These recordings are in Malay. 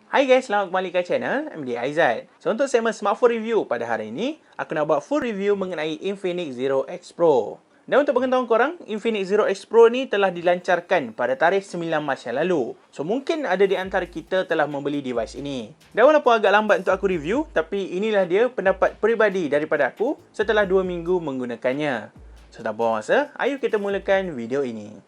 Hai guys, selamat kembali ke channel MD Aizat. So untuk segmen smartphone review pada hari ini, aku nak buat full review mengenai Infinix Zero X Pro. Dan untuk pengetahuan korang, Infinix Zero X Pro ni telah dilancarkan pada tarikh 9 Mac yang lalu. So mungkin ada di antara kita telah membeli device ini. Dan walaupun agak lambat untuk aku review, tapi inilah dia pendapat peribadi daripada aku setelah 2 minggu menggunakannya. So tak buang masa, ayo kita mulakan video ini.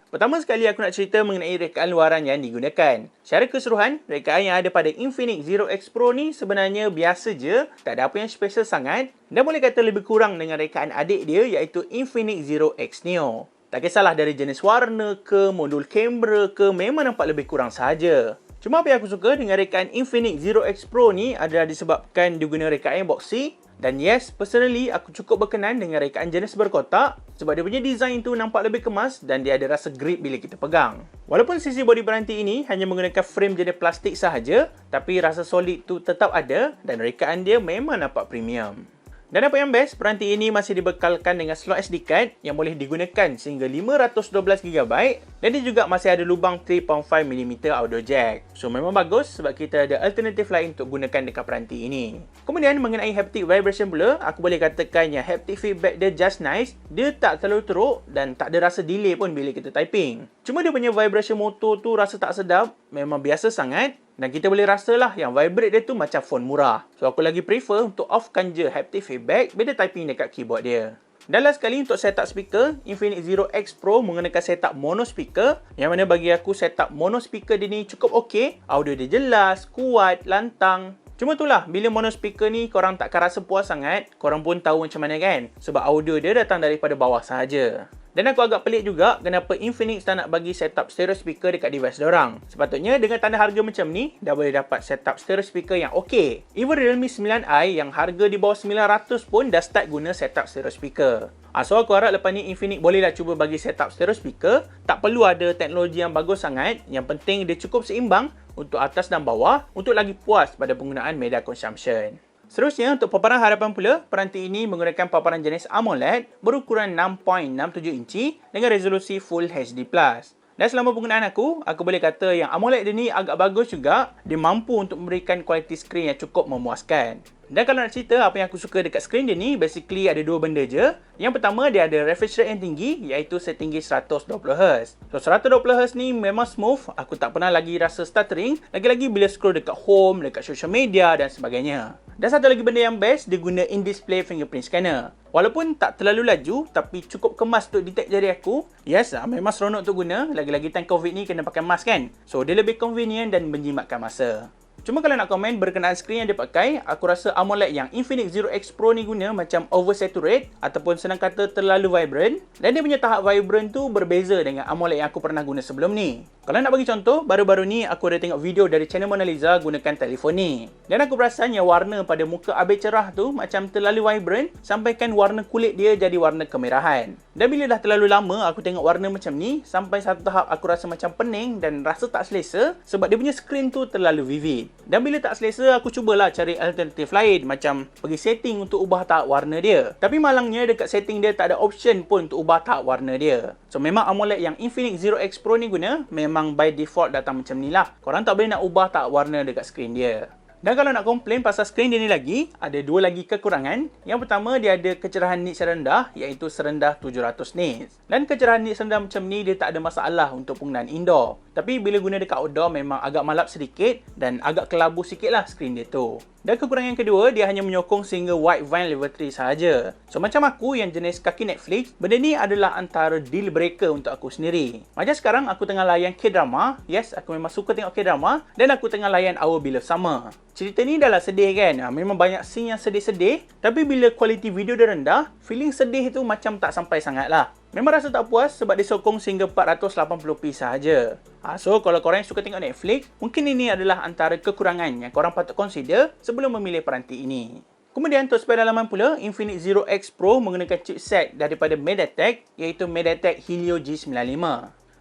Pertama sekali aku nak cerita mengenai rekaan luaran yang digunakan. Secara keseluruhan, rekaan yang ada pada Infinix Zero X Pro ni sebenarnya biasa je, tak ada apa yang special sangat dan boleh kata lebih kurang dengan rekaan adik dia iaitu Infinix Zero X Neo. Tak kisahlah dari jenis warna ke, modul kamera ke, memang nampak lebih kurang sahaja. Cuma apa yang aku suka dengan rekaan Infinix Zero X Pro ni adalah disebabkan dia guna rekaan yang boxy. Dan yes, personally aku cukup berkenan dengan rekaan jenis berkotak sebab dia punya design tu nampak lebih kemas dan dia ada rasa grip bila kita pegang. Walaupun sisi body peranti ini hanya menggunakan frame jenis plastik sahaja, tapi rasa solid tu tetap ada dan rekaan dia memang nampak premium. Dan apa yang best, peranti ini masih dibekalkan dengan slot SD card yang boleh digunakan sehingga 512GB dan dia juga masih ada lubang 3.5mm audio jack. So memang bagus sebab kita ada alternatif lain untuk gunakan dekat peranti ini. Kemudian mengenai haptic vibration pula, aku boleh katakan yang haptic feedback dia just nice. Dia tak terlalu teruk dan tak ada rasa delay pun bila kita typing. Cuma dia punya vibration motor tu rasa tak sedap, memang biasa sangat. Dan kita boleh rasalah yang vibrate dia tu macam phone murah. So aku lagi prefer untuk offkan je haptic feedback bila typing dekat keyboard dia. Dan last sekali untuk setup speaker, Infinix Zero X Pro menggunakan setup mono speaker. Yang mana bagi aku setup mono speaker dia ni cukup okey. Audio dia jelas, kuat, lantang. Cuma itulah, bila mono speaker ni korang takkan rasa puas sangat. Korang pun tahu macam mana kan? Sebab audio dia datang daripada bawah sahaja. Dan aku agak pelik juga kenapa Infinix tak nak bagi setup stereo speaker dekat device diorang. Sepatutnya dengan tanda harga macam ni, dah boleh dapat setup stereo speaker yang okey. Even Realme 9i yang harga di bawah 900 pun dah start guna setup stereo speaker. So aku harap lepas ni Infinix bolehlah cuba bagi setup stereo speaker. Tak perlu ada teknologi yang bagus sangat. Yang penting dia cukup seimbang untuk atas dan bawah untuk lagi puas pada penggunaan media consumption. Seterusnya, untuk paparan hadapan pula, peranti ini menggunakan paparan jenis AMOLED berukuran 6.67 inci dengan resolusi Full HD+. Dan selama penggunaan aku boleh kata yang AMOLED dia ni agak bagus juga. Dia mampu untuk memberikan kualiti skrin yang cukup memuaskan. Dan kalau nak cerita apa yang aku suka dekat skrin dia ni, basically ada dua benda je. Yang pertama, dia ada refresh rate yang tinggi, iaitu setinggi 120Hz. So 120Hz ni memang smooth, aku tak pernah lagi rasa stuttering, lagi-lagi bila scroll dekat home, dekat social media dan sebagainya. Dan satu lagi benda yang best, dia guna in-display fingerprint scanner. Walaupun tak terlalu laju, tapi cukup kemas untuk detect jari aku. Yes, memang seronok untuk guna, lagi-lagi time COVID ni kena pakai mask kan. So dia lebih convenient dan menjimatkan masa. Cuma kalau nak komen berkenaan skrin yang dia pakai, aku rasa AMOLED yang Infinix Zero X Pro ni guna macam oversaturate ataupun senang kata terlalu vibrant. Dan dia punya tahap vibrant tu berbeza dengan AMOLED yang aku pernah guna sebelum ni. Kalau nak bagi contoh, baru-baru ni aku ada tengok video dari channel Mona Lisa gunakan telefon ni. Dan aku perasan yang warna pada muka Abe cerah tu macam terlalu vibrant sampaikan warna kulit dia jadi warna kemerahan. Dan bila dah terlalu lama aku tengok warna macam ni, sampai satu tahap aku rasa macam pening dan rasa tak selesa sebab dia punya skrin tu terlalu vivid. Dan bila tak selesa, aku cubalah cari alternatif lain macam pergi setting untuk ubah tahap warna dia. Tapi malangnya dekat setting dia tak ada option pun untuk ubah tahap warna dia. So memang AMOLED yang Infinix Zero X Pro ni guna memang by default datang macam ni lah. Korang tak boleh nak ubah tahap warna dekat skrin dia. Dan kalau nak komplain pasal skrin dia ni lagi, ada dua lagi kekurangan. Yang pertama, dia ada kecerahan nits rendah iaitu serendah 700 nits. Dan kecerahan nits rendah macam ni dia tak ada masalah untuk penggunaan indoor. Tapi bila guna dekat outdoor memang agak malap sedikit dan agak kelabu sikit lah skrin dia tu. Dan kekurangan yang kedua, dia hanya menyokong sehingga wideband level 3 sahaja. So macam aku yang jenis kaki Netflix, benda ni adalah antara deal breaker untuk aku sendiri. Macam sekarang aku tengah layan K-drama. Yes, aku memang suka tengok K-drama. Dan aku tengah layan Our Beloved Summer. Cerita ni dah lah sedih kan. Memang banyak scene yang sedih-sedih. Tapi bila kualiti video dia rendah, feeling sedih tu macam tak sampai sangat lah. Memang rasa tak puas sebab dia sokong sehingga 480p sahaja. So kalau korang yang suka tengok Netflix, mungkin ini adalah antara kekurangan yang korang patut consider sebelum memilih peranti ini. Kemudian untuk spek dalaman pula, Infinix Zero X Pro menggunakan chipset daripada MediaTek iaitu MediaTek Helio G95.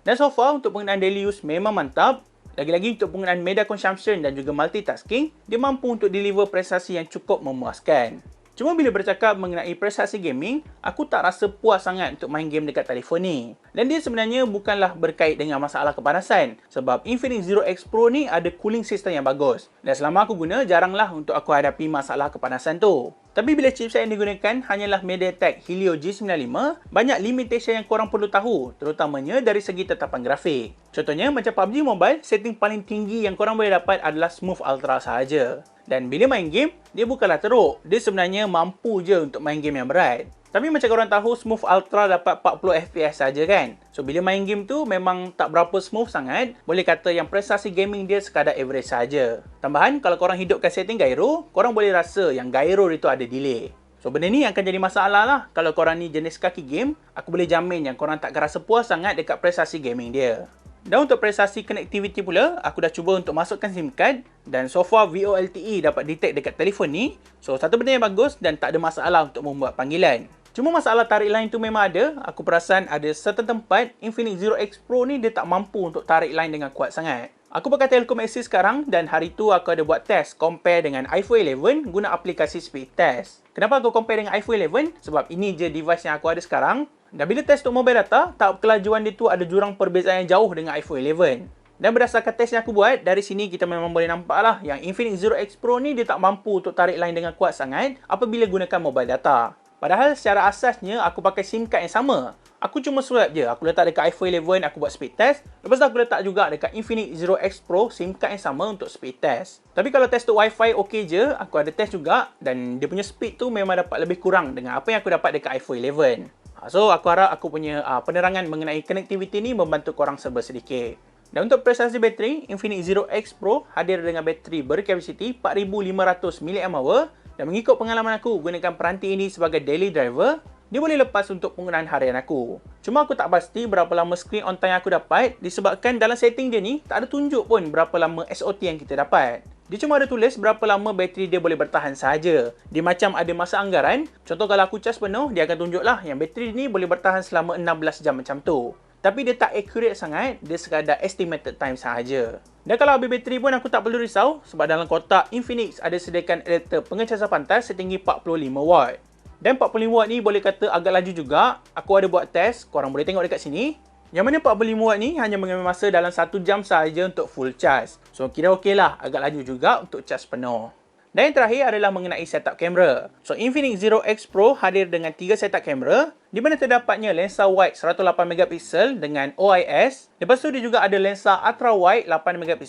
Dan so far untuk penggunaan daily use memang mantap. Lagi-lagi untuk penggunaan media consumption dan juga multitasking, dia mampu untuk deliver prestasi yang cukup memuaskan. Cuma bila bercakap mengenai prestasi gaming, aku tak rasa puas sangat untuk main game dekat telefon ni. Dan dia sebenarnya bukanlah berkait dengan masalah kepanasan. Sebab Infinix Zero X Pro ni ada cooling system yang bagus. Dan selama aku guna, jaranglah untuk aku hadapi masalah kepanasan tu. Tapi bila chipset yang digunakan hanyalah MediaTek Helio G95, banyak limitation yang korang perlu tahu, terutamanya dari segi tetapan grafik. Contohnya macam PUBG Mobile, setting paling tinggi yang korang boleh dapat adalah Smooth Ultra sahaja. Dan bila main game, dia bukanlah teruk. Dia sebenarnya mampu je untuk main game yang berat. Tapi macam korang tahu, Smooth Ultra dapat 40 FPS saja kan? So bila main game tu memang tak berapa smooth sangat. Boleh kata yang prestasi gaming dia sekadar average saja. Tambahan, kalau korang hidupkan setting gyro, korang boleh rasa yang gyro itu ada delay. So benda ni akan jadi masalah lah. Kalau korang ni jenis kaki game, aku boleh jamin yang korang tak akan rasa puas sangat dekat prestasi gaming dia. Dan untuk prestasi connectivity pula, aku dah cuba untuk masukkan SIM card dan so far VoLTE dapat detect dekat telefon ni. So satu benda yang bagus dan tak ada masalah untuk membuat panggilan. Cuma masalah tarik line tu memang ada. Aku perasan ada certain tempat Infinix Zero X Pro ni dia tak mampu untuk tarik line dengan kuat sangat. Aku pakai Telkom Axis sekarang dan hari tu aku ada buat test compare dengan iPhone 11 guna aplikasi speed test. Kenapa aku compare dengan iPhone 11? Sebab ini je device yang aku ada sekarang. Dan bila test untuk mobile data, tahap kelajuan dia tu ada jurang perbezaan yang jauh dengan iPhone 11. Dan berdasarkan test yang aku buat, dari sini kita memang boleh nampak lah yang Infinix Zero X Pro ni dia tak mampu untuk tarik line dengan kuat sangat apabila gunakan mobile data. Padahal secara asasnya aku pakai SIM card yang sama. Aku cuma swap je, aku letak dekat iPhone 11 aku buat speed test. Lepas tu aku letak juga dekat Infinix Zero X Pro SIM card yang sama untuk speed test. Tapi kalau test untuk Wi-Fi okey je, aku ada test juga dan dia punya speed tu memang dapat lebih kurang dengan apa yang aku dapat dekat iPhone 11. So aku harap aku punya penerangan mengenai connectivity ni membantu korang serba sedikit. Dan untuk prestasi bateri, Infinix Zero X Pro hadir dengan bateri berkapasiti 4500 mAh dan mengikut pengalaman aku gunakan peranti ini sebagai daily driver, dia boleh lepas untuk penggunaan harian aku. Cuma aku tak pasti berapa lama screen on time yang aku dapat disebabkan dalam setting dia ni tak ada tunjuk pun berapa lama SOT yang kita dapat. Dia cuma ada tulis berapa lama bateri dia boleh bertahan sahaja. Dia macam ada masa anggaran. Contoh kalau aku cas penuh, dia akan tunjuklah yang bateri ni boleh bertahan selama 16 jam macam tu. Tapi dia tak accurate sangat, dia sekadar estimated time sahaja. Dan kalau habis bateri pun aku tak perlu risau sebab dalam kotak Infinix ada sediakan adapter pengecasan pantas setinggi 45 watt. Dan 45 watt ni boleh kata agak laju juga. Aku ada buat test, korang boleh tengok dekat sini. Yang mana 45 watt ni hanya mengambil masa dalam 1 jam sahaja untuk full charge. So kira okey lah, agak laju juga untuk charge penuh. Dan yang terakhir adalah mengenai setup kamera. So Infinix Zero X Pro hadir dengan 3 setup kamera, di mana terdapatnya lensa wide 108MP dengan OIS. Lepas tu dia juga ada lensa ultra wide 8MP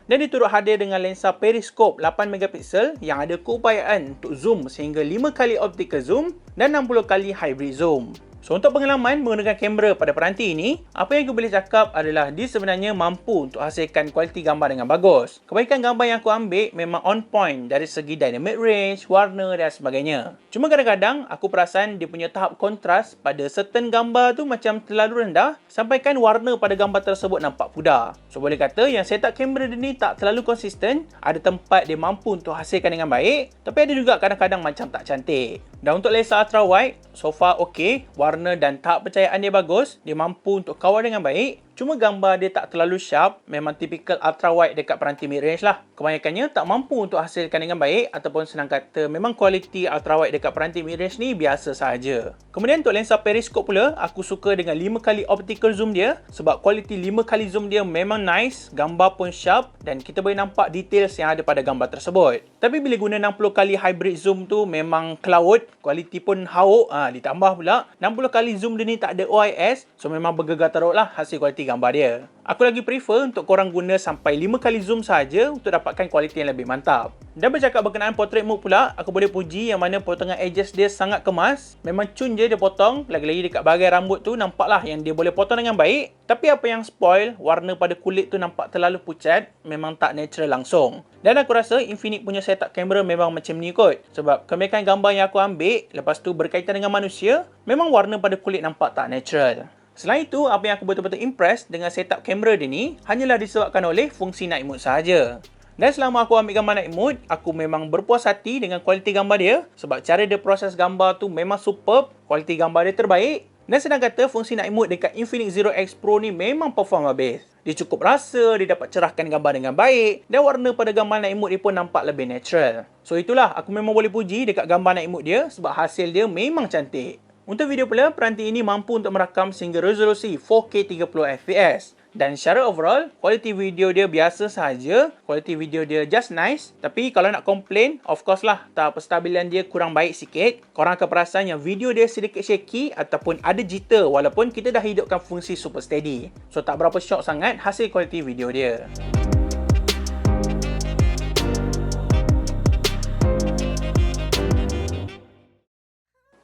dan dia turut hadir dengan lensa periskop 8MP yang ada keupayaan untuk zoom sehingga 5 kali optical zoom dan 60 kali hybrid zoom. So untuk pengalaman menggunakan kamera pada peranti ini, apa yang aku boleh cakap adalah dia sebenarnya mampu untuk hasilkan kualiti gambar dengan bagus. Kebaikan gambar yang aku ambil memang on point dari segi dynamic range, warna dan sebagainya. Cuma kadang-kadang aku perasan dia punya tahap kontras pada certain gambar tu macam terlalu rendah sampaikan warna pada gambar tersebut nampak pudar. So boleh kata yang setup kamera dia ni tak terlalu konsisten, ada tempat dia mampu untuk hasilkan dengan baik, tapi ada juga kadang-kadang macam tak cantik. Dan untuk lensa ultra wide, so far okey, warna dan tahap percayaan dia bagus, dia mampu untuk kawal dengan baik. Cuma gambar dia tak terlalu sharp, memang typical ultra wide dekat peranti mid range lah. Kebanyakannya tak mampu untuk hasilkan dengan baik ataupun senang kata memang kualiti ultra wide dekat peranti mid range ni biasa sahaja. Kemudian untuk lensa periskop pula, aku suka dengan 5 kali optical zoom dia sebab kualiti 5 kali zoom dia memang nice, gambar pun sharp dan kita boleh nampak details yang ada pada gambar tersebut. Tapi bila guna 60 kali hybrid zoom tu memang cloud, kualiti pun hauk, ditambah pula 60 kali zoom dia ni tak ada OIS, so memang bergegar teruk lah hasil kualiti gambar dia. Aku lagi prefer untuk korang guna sampai 5 kali zoom saja untuk dapatkan kualiti yang lebih mantap. Dan bercakap berkenaan portrait mode pula, aku boleh puji yang mana potongan edges dia sangat kemas. Memang cun je dia potong, lagi-lagi dekat bahagian rambut tu nampaklah yang dia boleh potong dengan baik. Tapi apa yang spoil, warna pada kulit tu nampak terlalu pucat, memang tak natural langsung. Dan aku rasa Infinix punya setup kamera memang macam ni kot. Sebab kebaikan gambar yang aku ambil, lepas tu berkaitan dengan manusia, memang warna pada kulit nampak tak natural. Selain itu, apa yang aku betul-betul impress dengan setup kamera dia ni hanyalah disebabkan oleh fungsi night mode sahaja. Dan selama aku ambil gambar night mode, aku memang berpuas hati dengan kualiti gambar dia sebab cara dia proses gambar tu memang superb, kualiti gambar dia terbaik. Dan senang kata fungsi night mode dekat Infinix Zero X Pro ni memang perform habis. Dia cukup rasa, dia dapat cerahkan gambar dengan baik dan warna pada gambar night mode dia pun nampak lebih natural. So itulah, aku memang boleh puji dekat gambar night mode dia sebab hasil dia memang cantik. Untuk video pula, peranti ini mampu untuk merakam sehingga resolusi 4K 30fps. Dan secara overall, kualiti video dia biasa sahaja. Kualiti video dia just nice. Tapi kalau nak komplain, of course lah, tahap stabilan dia kurang baik sikit. Korang akan perasan yang video dia sedikit shaky ataupun ada jitter walaupun kita dah hidupkan fungsi super steady. So tak berapa shock sangat hasil kualiti video dia.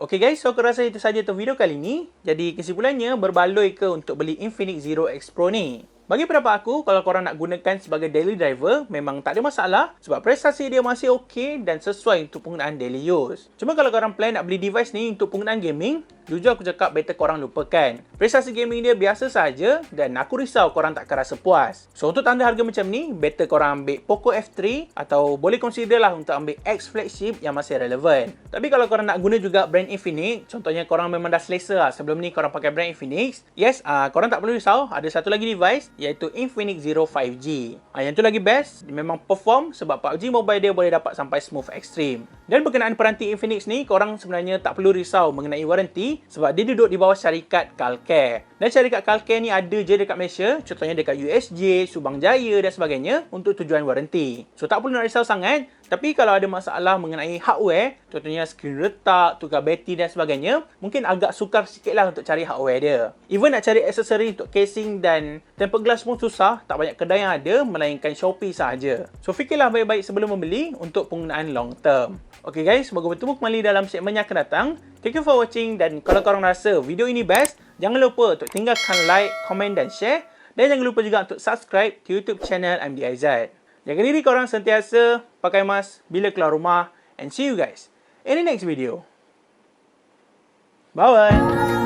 Okay guys, so aku rasa itu sahaja untuk video kali ni. Jadi kesimpulannya, berbaloi ke untuk beli Infinix Zero X Pro ni? Bagi pendapat aku, kalau korang nak gunakan sebagai daily driver, memang tak ada masalah sebab prestasi dia masih okey dan sesuai untuk penggunaan daily use. Cuma kalau korang plan nak beli device ni untuk penggunaan gaming, jujur aku cakap better korang lupakan. Prestasi gaming dia biasa saja dan aku risau korang takkan rasa puas. So untuk tanda harga macam ni, better korang ambil Poco F3 atau boleh consider lah untuk ambil X flagship yang masih relevan. Tapi kalau korang nak guna juga brand Infinix, contohnya korang memang dah selesa lah sebelum ni korang pakai brand Infinix, yes, korang tak perlu risau, ada satu lagi device iaitu Infinix Zero 5G. Yang tu lagi best, dia memang perform sebab PUBG Mobile dia boleh dapat sampai smooth extreme. Dan berkenaan peranti Infinix ni, korang sebenarnya tak perlu risau mengenai waranti sebab dia duduk di bawah syarikat Calcare. Dan syarikat Calcare ni ada je dekat Malaysia, contohnya dekat USJ, Subang Jaya dan sebagainya untuk tujuan waranti. So tak perlu nak risau sangat. Tapi kalau ada masalah mengenai hardware, contohnya skrin retak, tukar bateri dan sebagainya, mungkin agak sukar sikit lah untuk cari hardware dia. Even nak cari aksesori untuk casing dan tempered glass pun susah, tak banyak kedai yang ada, melainkan Shopee sahaja. So fikirlah baik-baik sebelum membeli untuk penggunaan long term. Okay guys, semoga bertemu kembali dalam segmen yang akan datang. Thank you for watching dan kalau korang rasa video ini best, jangan lupa untuk tinggalkan like, komen dan share. Dan jangan lupa juga untuk subscribe ke YouTube channel MDIZ. Jaga diri korang sentiasa, pakai mask bila keluar rumah, and see you guys in the next video. Bye-bye!